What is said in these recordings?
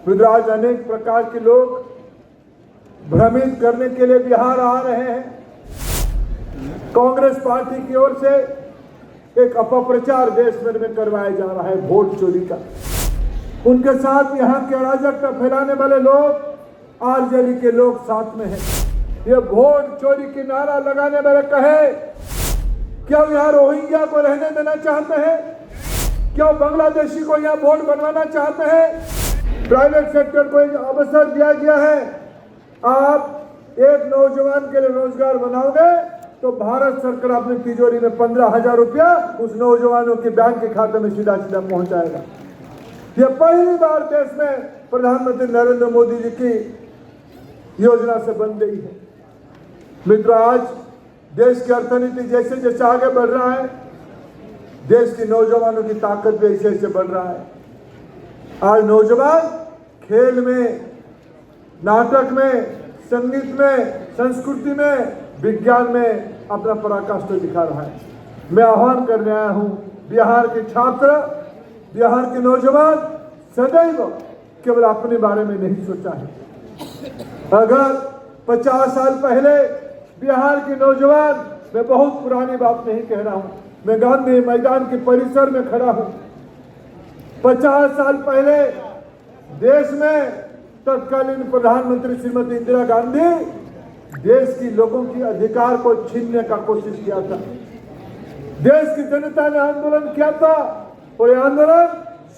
आज अनेक प्रकार के लोग भ्रमित करने के लिए बिहार आ रहे हैं। कांग्रेस पार्टी की ओर से एक अपप्रचार देश भर में करवाया जा रहा है वोट चोरी का। उनके साथ यहाँ के अराजकता फैलाने वाले लोग आरजेडी के लोग साथ में हैं। ये वोट चोरी की नारा लगाने वाले कहे क्या यहाँ रोहिंग्या को रहने देना चाहते हैं? क्या बांग्लादेशी को यहाँ वोट बनवाना चाहते हैं? प्राइवेट सेक्टर को एक अवसर दिया गया है, आप एक नौजवान के लिए रोजगार बनाओगे तो भारत सरकार अपनी तिजोरी में 15,000 रुपया उस नौजवानों के बैंक के खाते में सीधा सीधा पहुंचाएगा। यह पहली बार देश में प्रधानमंत्री नरेंद्र मोदी जी की योजना से बन गई है। मित्रों, आज देश की अर्थनीति जैसे जैसे आगे बढ़ रहा है, देश की नौजवानों की ताकत भी ऐसे ऐसे बढ़ रहा है। आज नौजवान खेल में, नाटक में, संगीत में, संस्कृति में, विज्ञान में अपना पराकाष्ठा दिखा रहा है। मैं आह्वान करने आया हूं, बिहार के छात्र, बिहार के नौजवान सदैव केवल अपने बारे में नहीं सोचा है। अगर 50 साल पहले बिहार के नौजवान, मैं बहुत पुरानी बात नहीं कह रहा हूं, मैं गांधी मैदान के परिसर में खड़ा हूं। 50 साल पहले देश में तत्कालीन प्रधानमंत्री श्रीमती इंदिरा गांधी देश की लोगों की अधिकार को छीनने का कोशिश किया था। देश की जनता ने आंदोलन किया था और यह आंदोलन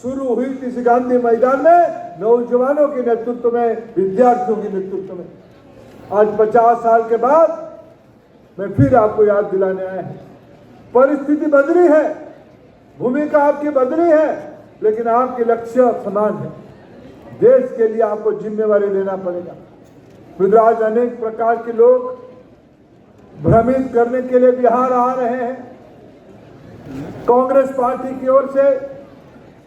शुरू हुई थी इस गांधी मैदान में, नौजवानों के नेतृत्व में, विद्यार्थियों के नेतृत्व में। आज 50 साल के बाद मैं फिर आपको याद दिलाने आया है, परिस्थिति बदली है, भूमिका आपकी बदली है, लेकिन आपके लक्ष्य समान है। देश के लिए आपको जिम्मेवारी लेना पड़ेगा। फिर आज अनेक प्रकार के लोग भ्रमित करने के लिए बिहार आ रहे हैं। कांग्रेस पार्टी की ओर से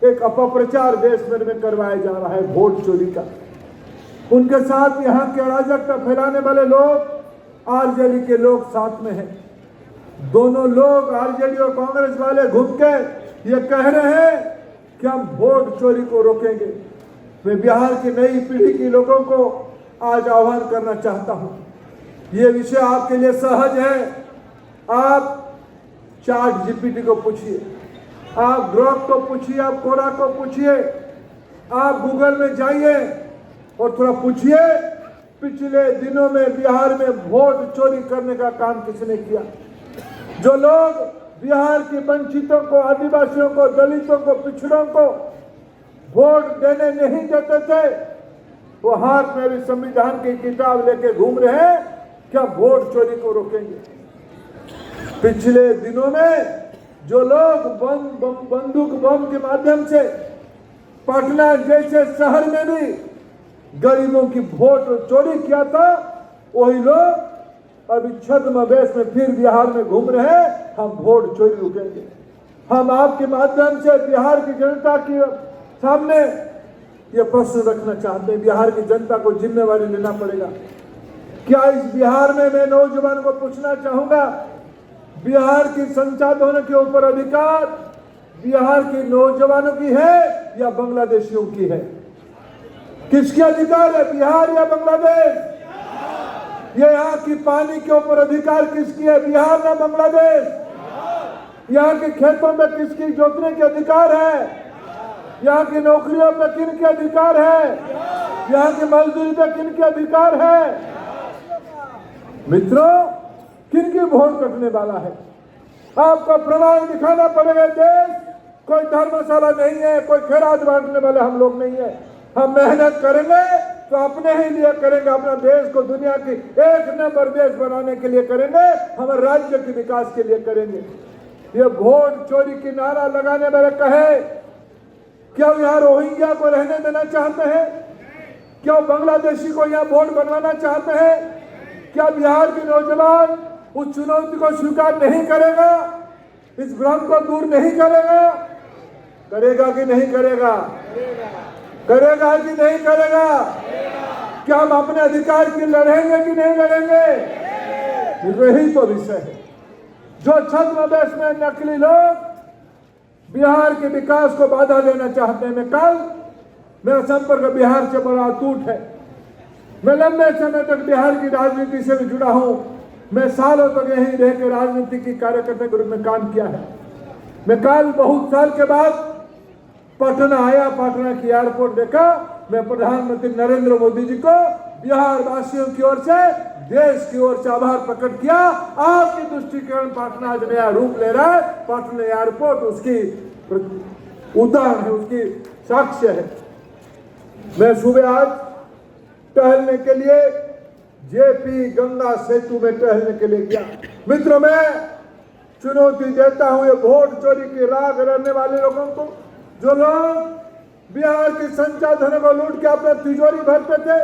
एक अपप्रचार देश भर में करवाया जा रहा है वोट चोरी का। उनके साथ यहाँ के अराजकता फैलाने वाले लोग आरजेडी के लोग साथ में हैं। दोनों लोग आरजेडी और कांग्रेस वाले घूम के ये कह रहे हैं कि हम वोट चोरी को रोकेंगे। मैं बिहार की नई पीढ़ी के लोगों को आज आह्वान करना चाहता हूं, ये विषय आपके लिए सहज है। आप चैट जीपीटी को पूछिए, आप ग्रोक को पूछिए, आप कोरा को पूछिए, आप गूगल में जाइए और थोड़ा पूछिए पिछले दिनों में बिहार में वोट चोरी करने का काम किसने किया। जो लोग बिहार के वंचितों को, आदिवासियों को, दलितों को, पिछड़ों को वोट देने नहीं देते थे, वो हाथ में भी संविधान की किताब लेके घूम रहे हैं, क्या वोट चोरी को रोकेंगे। पिछले दिनों में जो लोग बंदूक बम के माध्यम से पटना जैसे शहर में भी गरीबों की वोट चोरी किया था, वही लोग अभी छद्मवेश में फिर बिहार में घूम रहे हैं, हम वोट चोरी रोकेंगे। हम आपके माध्यम से बिहार की जनता की सामने ये प्रश्न रखना चाहते हैं, बिहार की जनता को जिम्मेवारी लेना पड़ेगा। क्या इस बिहार में मैं नौजवान को पूछना चाहूंगा, बिहार की संसाधनों के ऊपर अधिकार बिहार के नौजवानों की है या बांग्लादेशियों की है? किसकी अधिकार है, बिहार या बांग्लादेश? ये यहाँ की पानी के ऊपर अधिकार किसकी है, बिहार या बांग्लादेश? यहाँ के खेतों में किसकी जोतने के अधिकार है? यहाँ की नौकरियों पे किन के अधिकार है? यहाँ की मजदूरी पे किन के अधिकार है? मित्रों, किन की वोट रखने वाला है? आपको प्रमाण दिखाना पड़ेगा। देश कोई धर्मशाला नहीं है, कोई खैरात बांटने वाले हम लोग नहीं है। हम मेहनत करेंगे तो अपने ही लिए करेंगे, अपना देश को दुनिया की 1 नंबर देश बनाने के लिए करेंगे, हमारे राज्य के विकास के लिए करेंगे। ये वोट चोरी की नारा लगाने वाले कहे क्या यहाँ रोहिंग्या को रहने देना चाहते हैं? क्या बांग्लादेशी को यहाँ वोट बनवाना चाहते हैं? क्या बिहार के नौजवान उस चुनौती को स्वीकार नहीं करेगा, इस भ्रम को दूर नहीं करेगा? करेगा कि नहीं करेगा? करेगा कि नहीं करेगा? क्या हम अपने अधिकार की लड़ेंगे कि नहीं लड़ेंगे? यही तो विषय है। जो छद्मवेश में नकली लोग बिहार के विकास को बाधा देना चाहते हैं। मैं कल मेरा संपर्क बिहार से बड़ा अटूट है। मैं लंबे समय तक बिहार की राजनीति से भी जुड़ा हूं। मैं सालों तक यहीं रह के राजनीति की कार्यकर्ता के रूप में काम किया है। मैं कल बहुत साल के बाद पटना आया, पटना की एयरपोर्ट देखा। मैं प्रधानमंत्री नरेंद्र मोदी जी को बिहार वासियों की ओर से, देश की ओर से आभार प्रकट किया। आपकी दृष्टिकोण पटना आज नया रूप ले रहा है। पटना एयरपोर्ट उसकी उदाहरण है, उसकी साक्ष्य है। मैं सुबह आज टहलने के लिए जेपी गंगा सेतु में टहलने के लिए गया। मित्रों, मैं चुनौती देता हूं ये वोट चोरी की राह रहने वाले लोगों को, जो लोग बिहार की संसाधनों को लूट के अपने तिजोरी भरते थे,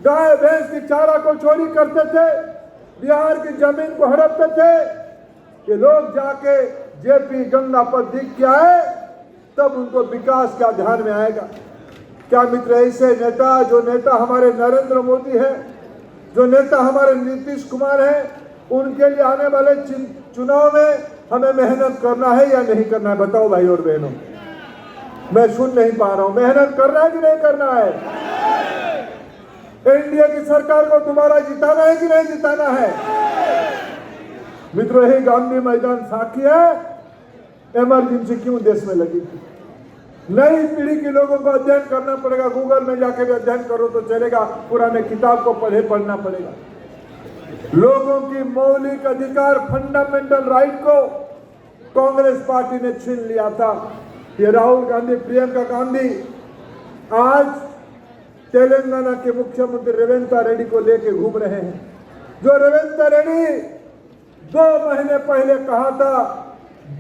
गाय भैंस की चारा को चोरी करते थे, बिहार की जमीन को हड़पते थे। ये लोग जाके जेपी गंगा पर दिख के आए, तब उनको विकास क्या ध्यान में आएगा। क्या मित्र, ऐसे नेता, जो नेता हमारे नरेंद्र मोदी है, जो नेता हमारे नीतीश कुमार है, उनके लिए आने वाले चुनाव में हमें मेहनत करना है या नहीं करना है? बताओ भाई और बहनों, मैं सुन नहीं पा रहा हूं। मेहनत करना है कि नहीं करना है? एनडीए की सरकार को दोबारा जिताना है कि नहीं जिताना है? मित्रों, यही गांधी मैदान साक्षी है। इमरजेंसी क्यों देश में लगी थी? नई पीढ़ी के लोगों को अध्ययन करना पड़ेगा। गूगल में जाके भी अध्ययन करो तो चलेगा, पुराने किताब को पढ़ना पड़ेगा। लोगों की मौलिक अधिकार, फंडामेंटल राइट को कांग्रेस पार्टी ने छीन लिया था। ये राहुल गांधी, प्रियंका गांधी आज तेलंगाना के मुख्यमंत्री रेवंत रेड्डी को लेके घूम रहे हैं। जो रेवंत रेड्डी 2 महीने पहले कहा था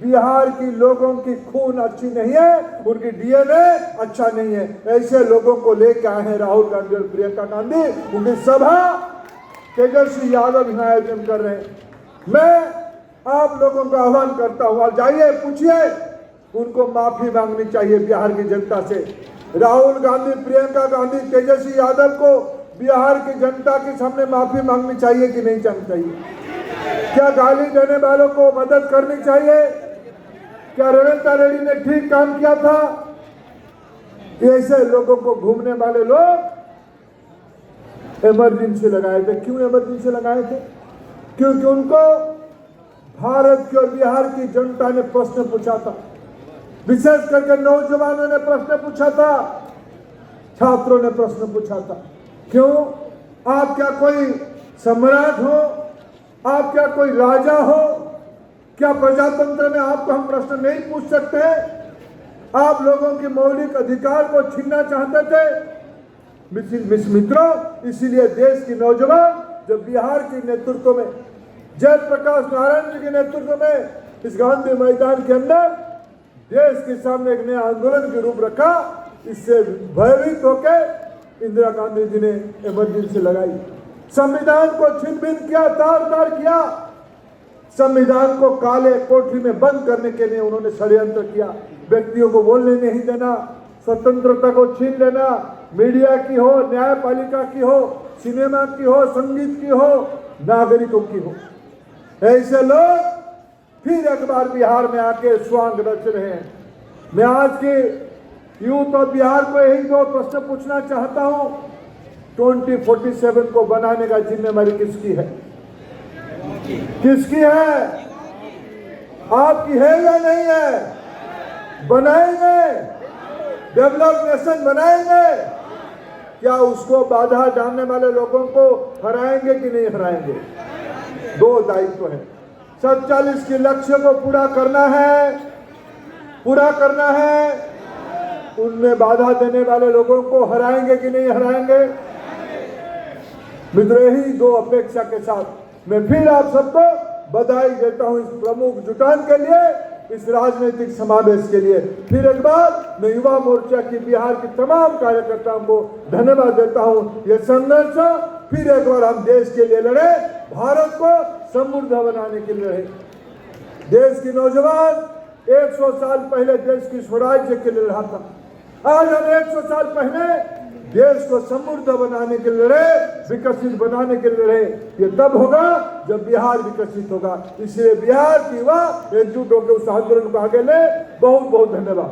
बिहार की लोगों की खून अच्छी नहीं है, उनकी डीएनए अच्छा नहीं है, ऐसे लोगों को लेके आए हैं राहुल गांधी और प्रियंका गांधी। उनकी सभा तेजस्वी यादव यहाँ आयोजन कर रहे हैं। मैं आप लोगों को आह्वान करता हूँ, आप जाइए, पूछिए, उनको माफी मांगनी चाहिए बिहार की जनता से। राहुल गांधी, प्रियंका गांधी, तेजस्वी यादव को बिहार की जनता के सामने माफी मांगनी चाहिए कि नहीं चाहिए? क्या गाली देने वालों को मदद करनी चाहिए? क्या रेवंत रेड्डी ने ठीक काम किया था? ऐसे लोगों को घूमने वाले लोग इमरजेंसी लगाए थे। क्यों इमरजेंसी लगाए थे? क्योंकि उनको भारत की और बिहार की जनता ने प्रश्न पूछा था। विशेष करके नौजवानों ने प्रश्न पूछा था, छात्रों ने प्रश्न पूछा था। क्यों? आप क्या कोई सम्राट हो? आप क्या कोई राजा हो? क्या प्रजातंत्र में आपको हम प्रश्न नहीं पूछ सकते? आप लोगों के मौलिक अधिकार को छीनना चाहते थे। मित्रों, इसीलिए देश की नौजवान जब बिहार के नेतृत्व में, जयप्रकाश नारायण जी के नेतृत्व में इस गांधी मैदान के अंदर देश के सामने एक नया आंदोलन के रूप रखा, इससे भयभीत होकर इंदिरा गांधी जी ने इमरजेंसी लगाई। संविधान को छिन-भिन किया, तार-तार किया। संविधान को काले कोठरी में बंद करने के लिए उन्होंने षड्यंत्र किया। व्यक्तियों को बोलने नहीं देना, स्वतंत्रता को छीन लेना, मीडिया की हो, न्यायपालिका की हो, सिनेमा की हो, संगीत की हो, नागरिकों की हो। ऐसे लोग फिर एक बार बिहार में आके स्वांग रच रहे हैं। मैं आज की यूथ और बिहार को यही 2 प्रश्न पूछना चाहता हूं। 2047 को बनाने का जिम्मेदारी किसकी है? किसकी है? आपकी है या नहीं है? बनाएंगे, डेवलप नेशन बनाएंगे। क्या उसको बाधा डालने वाले लोगों को हराएंगे कि नहीं हराएंगे? 2 दायित्व है। 47 के लक्ष्य को पूरा करना है। उनमें बाधा देने वाले लोगों को हराएंगे कि नहीं हराएंगे? मित्रों, यही 2 अपेक्षा के साथ मैं फिर आप सबको बधाई देता हूं इस प्रमुख जुटान के लिए, इस राजनीतिक समावेश के लिए। फिर एक बार मैं युवा मोर्चा की बिहार के तमाम कार्यकर्ताओं को धन्यवाद देता हूं। ये संघर्ष फिर एक बार हम देश के लिए लड़े, भारत को समृद्ध बनाने के लिए लड़े। देश की नौजवान 100 साल पहले देश की स्वराज्य के लिए लड़ा था। आज हम 100 साल पहले देश को समृद्ध बनाने के लिए लड़े, विकसित बनाने के लिए लड़े। ये तब होगा जब बिहार विकसित होगा। इसलिए बिहार की युवा एकजुट होकर उस आंदोलन को आगे ले। बहुत बहुत धन्यवाद।